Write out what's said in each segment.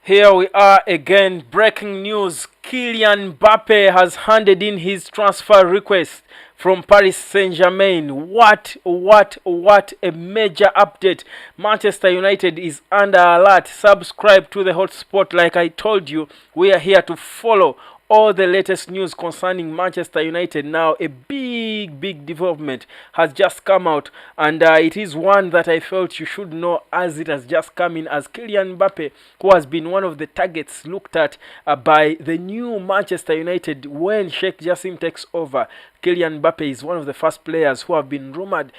Here we are again. Breaking news. Kylian Mbappe has handed in his transfer request from Paris Saint-Germain. What a major update. Manchester United is under alert. Subscribe to the hotspot. Like I told you, we are here to follow all the latest news concerning Manchester United. Now a big development has just come out, and it is one that I felt you should know as it has just come in, as Kylian Mbappe, who has been one of the targets looked at by the new Manchester United when Sheikh Jassim takes over. Kylian Mbappe is one of the first players who have been rumored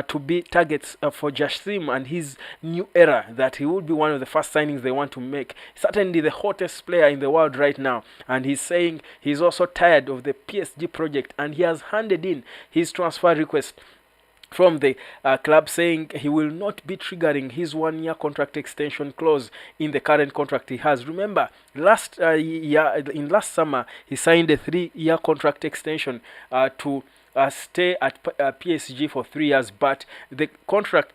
to be targets for Jassim and his new era, that he would be one of the first signings they want to make. Certainly the hottest player in the world right now, and he's saying he's also tired of the PSG project, and he has handed in his transfer request from the club, saying he will not be triggering his 1 year contract extension clause in the current contract he has. Remember, last summer he signed a 3 year contract extension to stay at PSG for 3 years, but the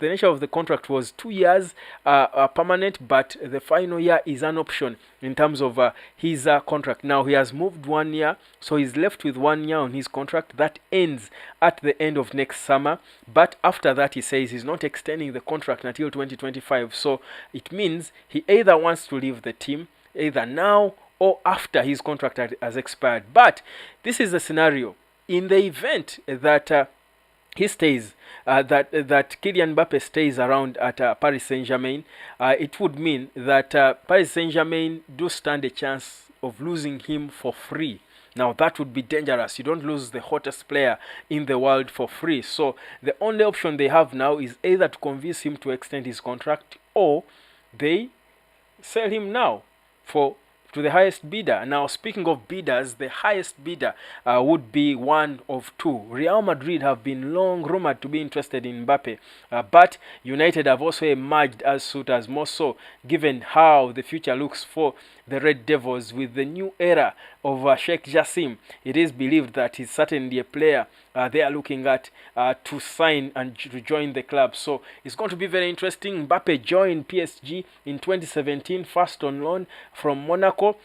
nature of the contract was 2 years permanent, but the final year is an option in terms of his contract. Now he has moved 1 year, so he's left with 1 year on his contract that ends at the end of next summer. But after that, he says he's not extending the contract until 2025. So it means he either wants to leave the team either now or after his contract has expired. But this is the scenario. In the event that he stays, that Kylian Mbappe stays around at Paris Saint-Germain, it would mean that Paris Saint-Germain do stand a chance of losing him for free. Now that would be dangerous. You don't lose the hottest player in the world for free. So the only option they have now is either to convince him to extend his contract, or they sell him now to the highest bidder. Now, speaking of bidders, the highest bidder would be one of two. Real Madrid have been long rumored to be interested in Mbappe, but United have also emerged as suitors, more so given how the future looks for the Red Devils with the new era of Sheikh Jassim. It is believed that he's certainly a player they are looking at to sign and to join the club. So it's going to be very interesting. Mbappe joined PSG in 2017, first on loan from Monaco,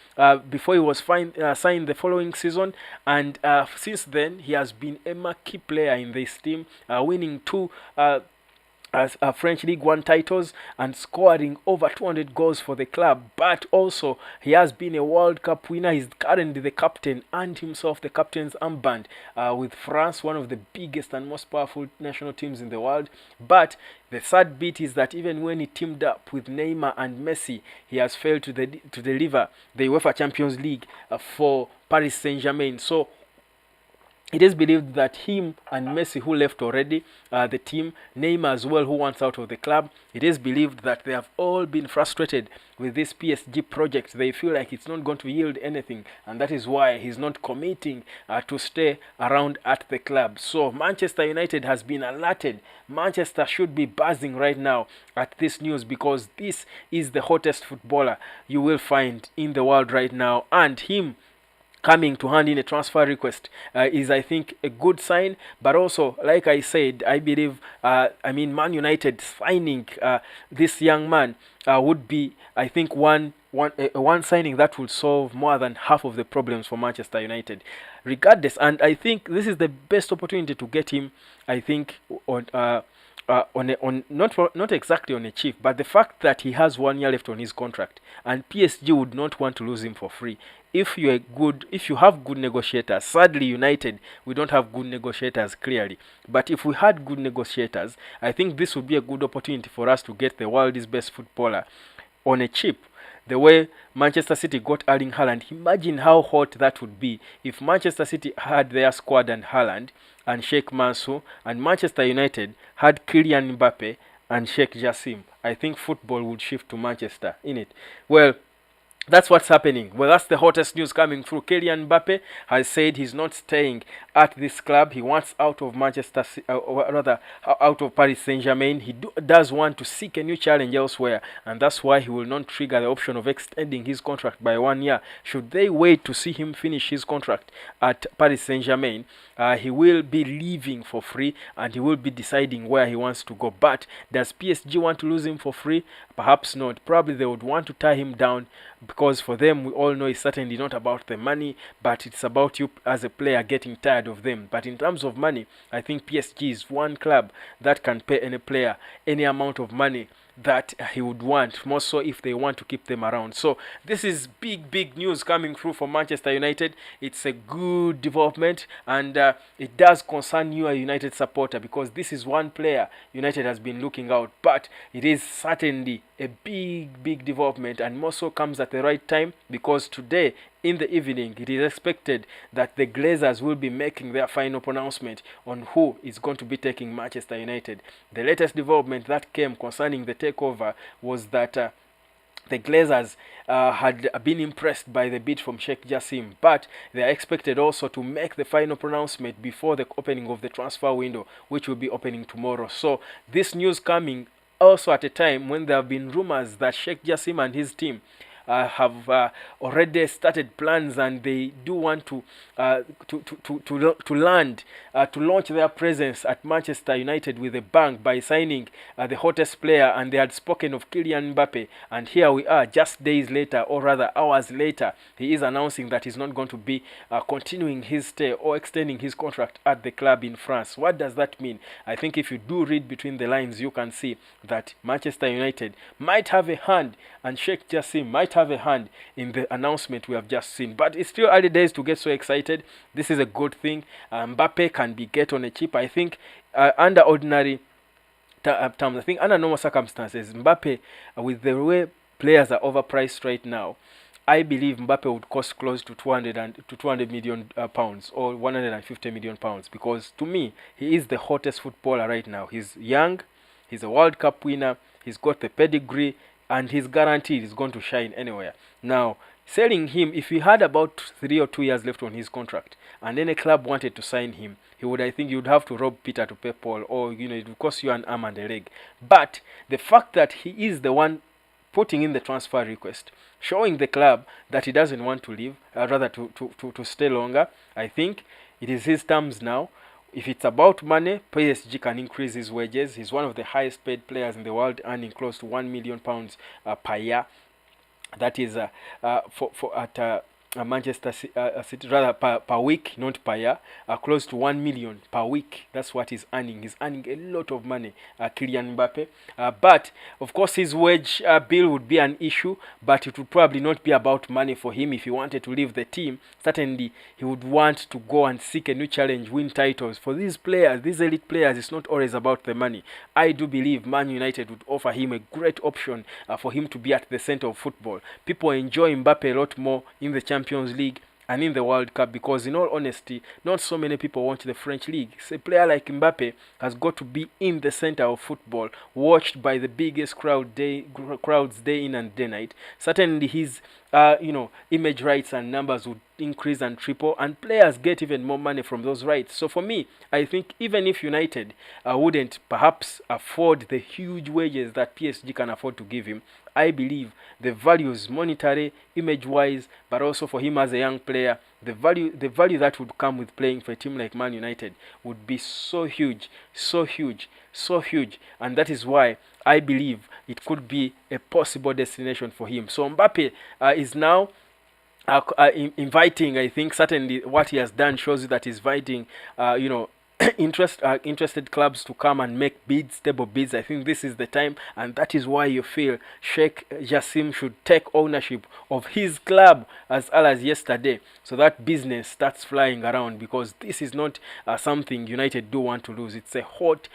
before he was signed the following season, and since then he has been a marquee player in this team, winning two French League One titles and scoring over 200 goals for the club. But also he has been a World Cup winner. He's currently the captain and himself the captain's armband with France, one of the biggest and most powerful national teams in the world. But the sad bit is that even when he teamed up with Neymar and Messi, he has failed to deliver the UEFA Champions League for Paris Saint-Germain. So it is believed that him and Messi, who left already the team, Neymar as well, who wants out of the club, it is believed that they have all been frustrated with this PSG project. They feel like it's not going to yield anything, and that is why he's not committing to stay around at the club. So Manchester United has been alerted. Manchester should be buzzing right now at this news, because this is the hottest footballer you will find in the world right now, and him coming to hand in a transfer request is, I think, a good sign. But also, like I said, I believe, Man United signing this young man would be, I think, one signing that would solve more than half of the problems for Manchester United, regardless. And I think this is the best opportunity to get him, I think, not exactly on a cheap, but the fact that he has 1 year left on his contract, and PSG would not want to lose him for free. If you have good negotiators. Sadly, United, we don't have good negotiators, clearly. But if we had good negotiators, I think this would be a good opportunity for us to get the world's best footballer on a cheap. The way Manchester City got Erling Haaland, imagine how hot that would be if Manchester City had their squad and Haaland and Sheikh Mansour, and Manchester United had Kylian Mbappe and Sheikh Jassim. I think football would shift to Manchester, innit? Well, That's what's happening. Well, that's the hottest news coming through. Kylian Mbappe has said he's not staying at this club. He wants out of or rather, out of Paris Saint-Germain. He does want to seek a new challenge elsewhere, and that's why he will not trigger the option of extending his contract by 1 year. Should they wait to see him finish his contract at Paris Saint-Germain, he will be leaving for free, and he will be deciding where he wants to go. But does PSG want to lose him for free? Perhaps not. Probably they would want to tie him down, because for them, we all know it's certainly not about the money, but it's about you as a player getting tired of them. But in terms of money, I think PSG is one club that can pay any player any amount of money that he would want, more so if they want to keep them around. So this is big news coming through for Manchester United. It's a good development, and it does concern you, a United supporter, because this is one player United has been looking out. But it is certainly a big development, and more so comes at the right time, because today in the evening it is expected that the Glazers will be making their final pronouncement on who is going to be taking Manchester United. The latest development that came concerning the takeover was that the Glazers had been impressed by the bid from Sheikh Jassim, but they are expected also to make the final pronouncement before the opening of the transfer window, which will be opening tomorrow. So this news coming also at a time when there have been rumors that Sheikh Jassim and his team have already started plans, and they do want to launch their presence at Manchester United with a bang by signing the hottest player, and they had spoken of Kylian Mbappe, and here we are just days later, or rather hours later, he is announcing that he's not going to be continuing his stay or extending his contract at the club in France. What does that mean? I think if you do read between the lines, you can see that Manchester United might have a hand, and Sheikh Jassim might have a hand in the announcement we have just seen. But it's still early days to get so excited. This is a good thing. Mbappe can be get on a cheap. I think under ordinary terms, I think under normal circumstances, Mbappe, with the way players are overpriced right now, I believe Mbappe would cost close to 200 million pounds, or 150 million pounds, because to me, he is the hottest footballer right now. He's young, he's a World Cup winner, he's got the pedigree, and he's guaranteed he's going to shine anywhere. Now, selling him, if he had about 3 or 2 years left on his contract, and then a club wanted to sign him, I think you would have to rob Peter to pay Paul, or it would cost you an arm and a leg. But the fact that he is the one putting in the transfer request, showing the club that he doesn't want to leave, rather to stay longer, I think it is his terms now. If it's about money, PSG can increase his wages. He's one of the highest paid players in the world, earning close to £1 million per year. That is at Manchester City, rather per week, not per year, close to 1 million per week. That's what he's earning. He's earning a lot of money, Kylian Mbappe. But of course, his wage bill would be an issue, but it would probably not be about money for him. If he wanted to leave the team, certainly he would want to go and seek a new challenge, win titles. For these players, these elite players, it's not always about the money. I do believe Man United would offer him a great option for him to be at the center of football. People enjoy Mbappe a lot more in the Champions League and in the World Cup, because in all honesty, not so many people watch the French league. So a player like Mbappe has got to be in the center of football, watched by the biggest crowds day in and day night. Certainly his image rights and numbers would increase and triple, and players get even more money from those rights. So for me, I think even if United wouldn't perhaps afford the huge wages that PSG can afford to give him, I believe the values, monetary, image-wise, but also for him as a young player, the value that would come with playing for a team like Man United would be so huge, and that is why I believe it could be a possible destination for him. So Mbappe is now inviting. I think certainly what he has done shows you that he's inviting, interested clubs to come and make bids, stable bids. I think this is the time, and that is why you feel Sheikh Jassim should take ownership of his club as early as yesterday, so that business starts flying around, because this is not something United do want to lose. It's a hot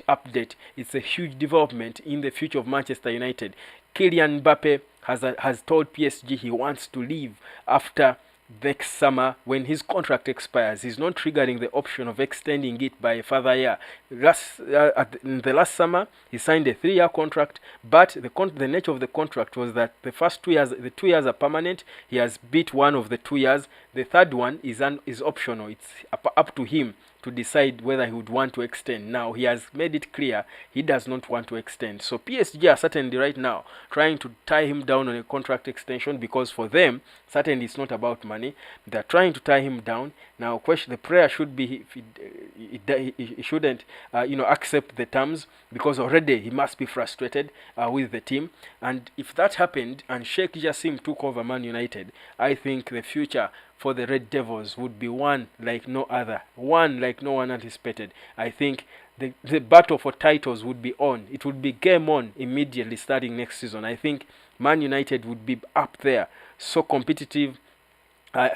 update. It's a huge development in the future of Manchester United. Kylian Mbappe has told PSG he wants to leave after next summer when his contract expires. He's not triggering the option of extending it by a further year. In the last summer, he signed a 3-year contract, but the nature of the contract was that the first 2 years, the 2 years are permanent. He has beat one of the 2 years. The third one is optional. It's up to him to decide whether he would want to extend. Now, he has made it clear he does not want to extend. So PSG are certainly right now trying to tie him down on a contract extension, because for them, certainly it's not about money. They're trying to tie him down. Now, the prayer should be he shouldn't accept the terms, because already he must be frustrated with the team. And if that happened and Sheikh Jassim took over Man United, I think the future for the Red Devils would be one like no other, one like no one anticipated. I think the battle for titles would be on. It would be game on immediately starting next season. I think Man United would be up there, so competitive,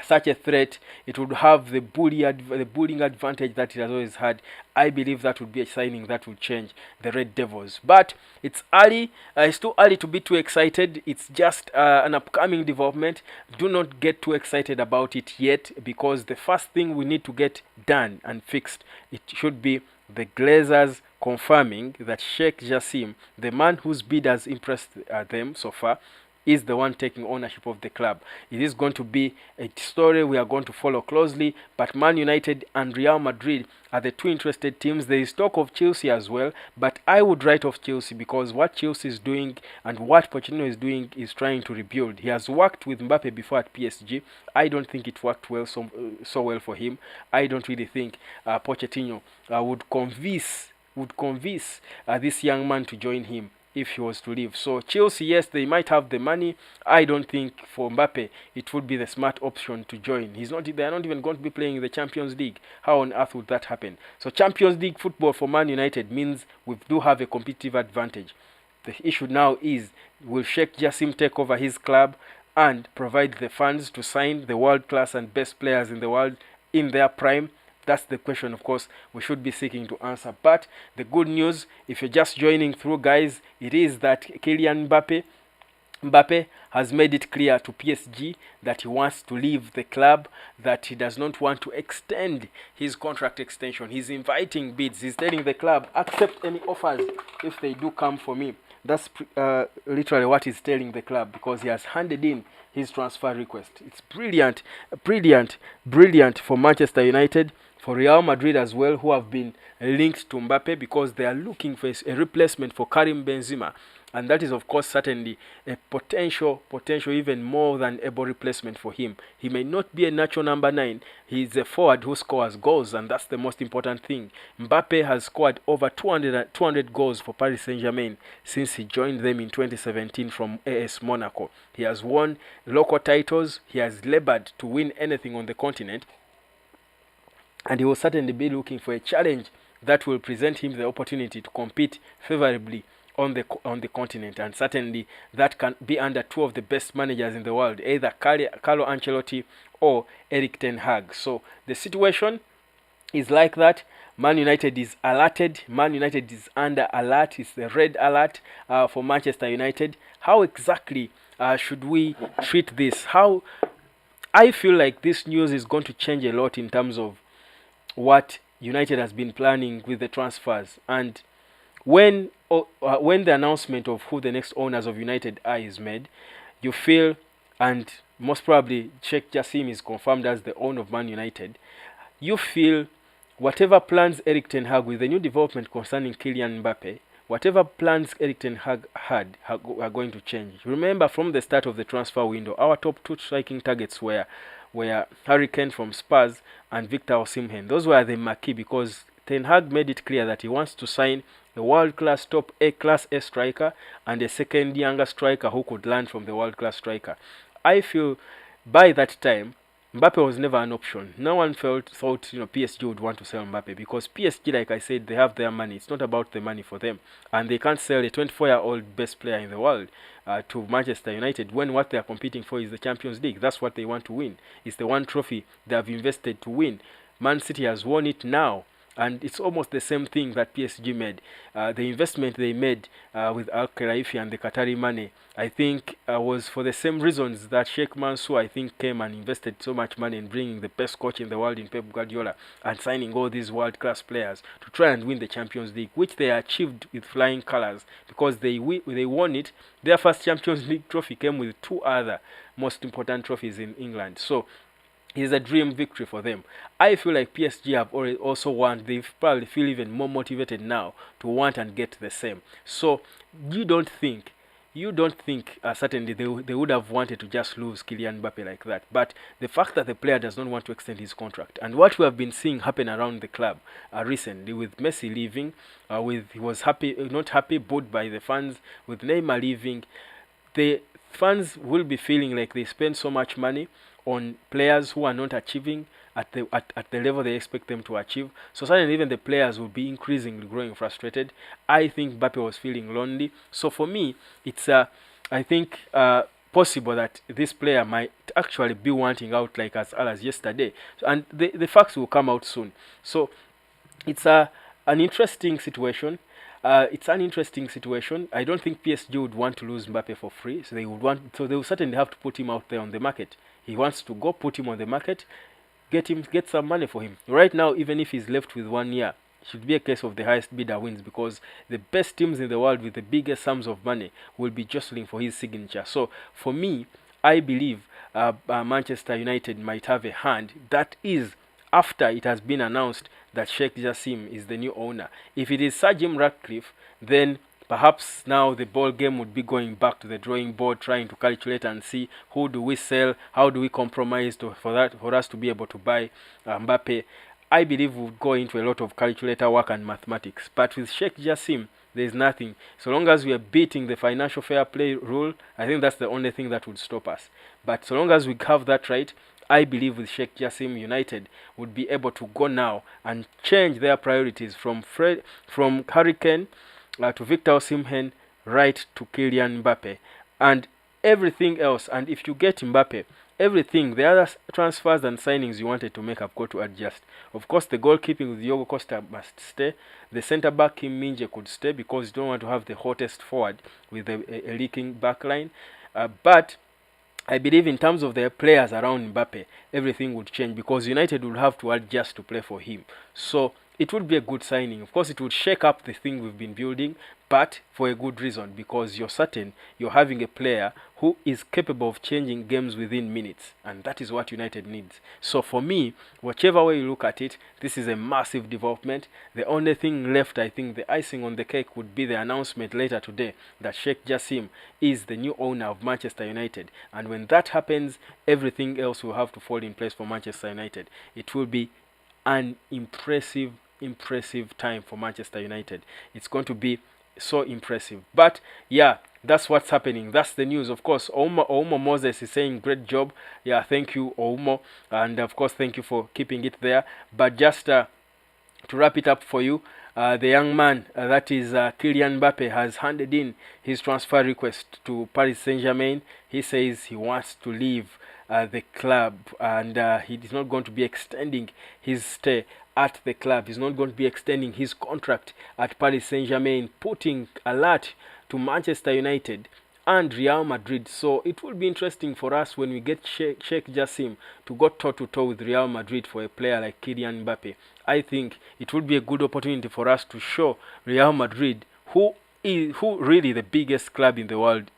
such a threat. It would have the bullying advantage that it has always had. I believe that would be a signing that will change the Red Devils. But it's early. It's too early to be too excited. It's just an upcoming development. Do not get too excited about it yet, because the first thing we need to get done and fixed, it should be the Glazers confirming that Sheikh Jassim, the man whose bid has impressed them so far, is the one taking ownership of the club. It is going to be a story we are going to follow closely, but Man United and Real Madrid are the two interested teams. There is talk of Chelsea as well, but I would write off Chelsea, because what Chelsea is doing and what Pochettino is doing is trying to rebuild. He has worked with Mbappe before at PSG. I don't think it worked well so well for him. I don't really think Pochettino would convince this young man to join him if he was to leave. So Chelsea, yes, they might have the money. I don't think for Mbappe it would be the smart option to join. They are not even going to be playing in the Champions League. How on earth would that happen? So Champions League football for Man United means we do have a competitive advantage. The issue now is, will Sheikh Jassim take over his club and provide the funds to sign the world class and best players in the world in their prime? That's the question, of course, we should be seeking to answer. But the good news, if you're just joining through, guys, it is that Kylian Mbappe has made it clear to PSG that he wants to leave the club, that he does not want to extend his contract extension. He's inviting bids. He's telling the club, accept any offers if they do come for me. That's literally what he's telling the club, because he has handed in his transfer request. It's brilliant for Manchester United, for Real Madrid as well, who have been linked to Mbappe, because they are looking for a replacement for Karim Benzema. And that is, of course, certainly a potential even more than able replacement for him. He may not be a natural number 9. He is a forward who scores goals, and that's the most important thing. Mbappe has scored over 200 goals for Paris Saint-Germain since he joined them in 2017 from AS Monaco. He has won local titles. He has labored to win anything on the continent. And he will certainly be looking for a challenge that will present him the opportunity to compete favorably on the continent, and certainly that can be under two of the best managers in the world, either Carlo Ancelotti or Erik ten Hag. So the situation is like that. Man United is alerted. Man United is under alert. It's the red alert for Manchester United. How exactly should we treat this? How I feel like this news is going to change a lot in terms of what United has been planning with the transfers. And when the announcement of who the next owners of United are is made, you feel, and most probably Sheikh Jassim is confirmed as the owner of Man United, you feel whatever plans Erik ten Hag with the new development concerning Kylian Mbappe, whatever plans Erik ten Hag had are going to change. Remember, from the start of the transfer window, our top 2 striking targets were Harry Kane from Spurs and Victor Osimhen. Those were the marquee, because Ten Hag made it clear that he wants to sign a world-class top class A striker and a second younger striker who could learn from the world-class striker. I feel by that time, Mbappe was never an option. No one thought PSG would want to sell Mbappe, because PSG, like I said, they have their money. It's not about the money for them, and they can't sell a 24-year-old best player in the world to Manchester United when what they are competing for is the Champions League. That's what they want to win. It's the one trophy they have invested to win. Man City has won it now, and it's almost the same thing that PSG made. The investment they made with Al Khelaifi and the Qatari money, I think, was for the same reasons that Sheikh Mansour, I think, came and invested so much money in bringing the best coach in the world in Pep Guardiola and signing all these world-class players to try and win the Champions League, which they achieved with flying colors because they won it. Their first Champions League trophy came with two other most important trophies in England. So it's a dream victory for them. I feel like PSG have already also won. They probably feel even more motivated now to want and get the same. So you don't think certainly they would have wanted to just lose Kylian Mbappe like that. But the fact that the player does not want to extend his contract, and what we have been seeing happen around the club recently, with Messi leaving, he was not happy, booed by the fans, with Neymar leaving, the fans will be feeling like they spend so much money on players who are not achieving at the level they expect them to achieve. So suddenly even the players will be increasingly growing frustrated. I think Mbappe was feeling lonely. So for me, it's I think possible that this player might actually be wanting out like as early as yesterday. And the facts will come out soon. So it's an interesting situation. It's an interesting situation. I don't think PSG would want to lose Mbappe for free, so they will certainly have to put him out there on the market. He wants to go, put him on the market, get some money for him. Right now, even if he's left with 1 year, it should be a case of the highest bidder wins, because the best teams in the world with the biggest sums of money will be jostling for his signature. So for me, I believe Manchester United might have a hand. That is after it has been announced that Sheikh Jassim is the new owner. If it is Sir Jim Ratcliffe, then perhaps now the ball game would be going back to the drawing board, trying to calculate and see who do we sell, how do we compromise for us to be able to buy Mbappe. I believe we would go into a lot of calculator work and mathematics. But with Sheikh Jassim, there's nothing. So long as we are beating the financial fair play rule, I think that's the only thing that would stop us. But so long as we have that right, I believe with Sheikh Jassim, United would be able to go now and change their priorities from Harry Kane to Victor Osimhen, right to Kylian Mbappe, and everything else. And if you get Mbappe, everything, the other transfers and signings you wanted to make have got to adjust. Of course, the goalkeeping with Diogo Costa must stay. The centre-back Kim Min-jae could stay because you don't want to have the hottest forward with a leaking backline. But I believe in terms of the players around Mbappe, everything would change because United would have to adjust to play for him. So it would be a good signing. Of course, it would shake up the thing we've been building, but for a good reason, because you're certain you're having a player who is capable of changing games within minutes, and that is what United needs. So for me, whichever way you look at it, this is a massive development. The only thing left, I think, the icing on the cake would be the announcement later today that Sheikh Jassim is the new owner of Manchester United. And when that happens, everything else will have to fall in place for Manchester United. It will be an impressive time for Manchester United. It's going to be so impressive. But yeah, that's what's happening. That's the news. Of course, Oumo Moses is saying great job. Yeah, thank you, Oumo, and of course thank you for keeping it there. But just to wrap it up for you, the young man, that is Kylian Mbappe, has handed in his transfer request to Paris Saint-Germain. He says he wants to leave the club, and he is not going to be extending his stay at the club. He's not going to be extending his contract at Paris Saint-Germain, putting alert to Manchester United and Real Madrid. So it will be interesting for us when we get Sheikh Jassim to go toe-to-toe with Real Madrid for a player like Kylian Mbappe. I think it would be a good opportunity for us to show Real Madrid who really the biggest club in the world.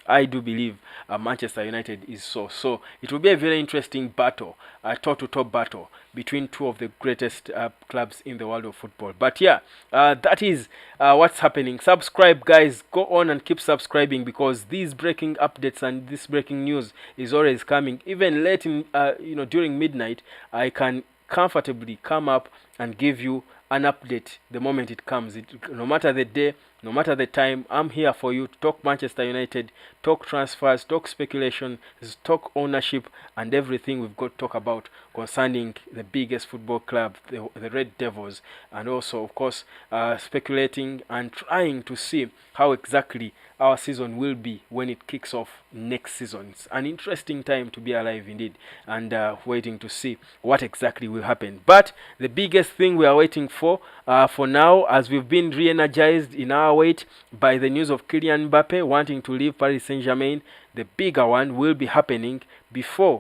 I do believe Manchester United is so. So it will be a very interesting battle, a toe-to-toe battle between two of the greatest clubs in the world of football. But yeah, that is what's happening. Subscribe, guys. Go on and keep subscribing, because these breaking updates and this breaking news is always coming. Even late in, during midnight, I can comfortably come up and give you an update the moment it comes. No matter the day, no matter the time, I'm here for you to talk Manchester United, talk transfers, talk speculation, talk ownership, and everything we've got to talk about concerning the biggest football club, the Red Devils, and also, of course, speculating and trying to see how exactly our season will be when it kicks off next season. It's an interesting time to be alive indeed, and waiting to see what exactly will happen. But the biggest thing we are waiting for now, as we've been re-energized in our wait by the news of Kylian Mbappe wanting to leave Paris Saint-Germain. The bigger one will be happening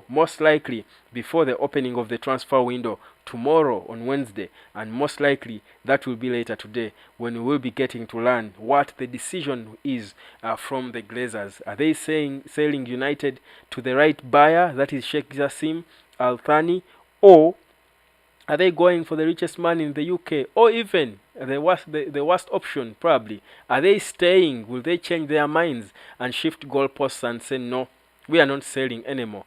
most likely before the opening of the transfer window tomorrow on Wednesday, and most likely that will be later today when we will be getting to learn what the decision is from the Glazers. Are they selling United to the right buyer, that is Sheikh Jassim Al Thani, or are they going for the richest man in the UK, or even the worst option probably? Are they staying? Will they change their minds and shift goalposts and say no, we are not selling anymore?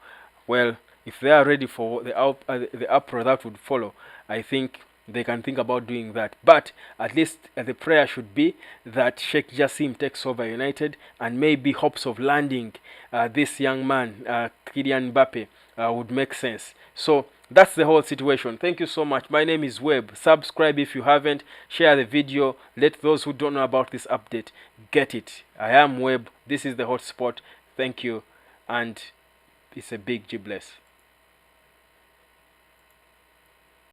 Well, if they are ready for the uproar that would follow, I think they can think about doing that. But at least the prayer should be that Sheikh Jassim takes over United, and maybe hopes of landing this young man, Kylian Mbappe, would make sense. So that's the whole situation. Thank you so much. My name is Webb. Subscribe if you haven't. Share the video. Let those who don't know about this update get it. I am Webb. This is the hotspot. Thank you, and it's a big G bless.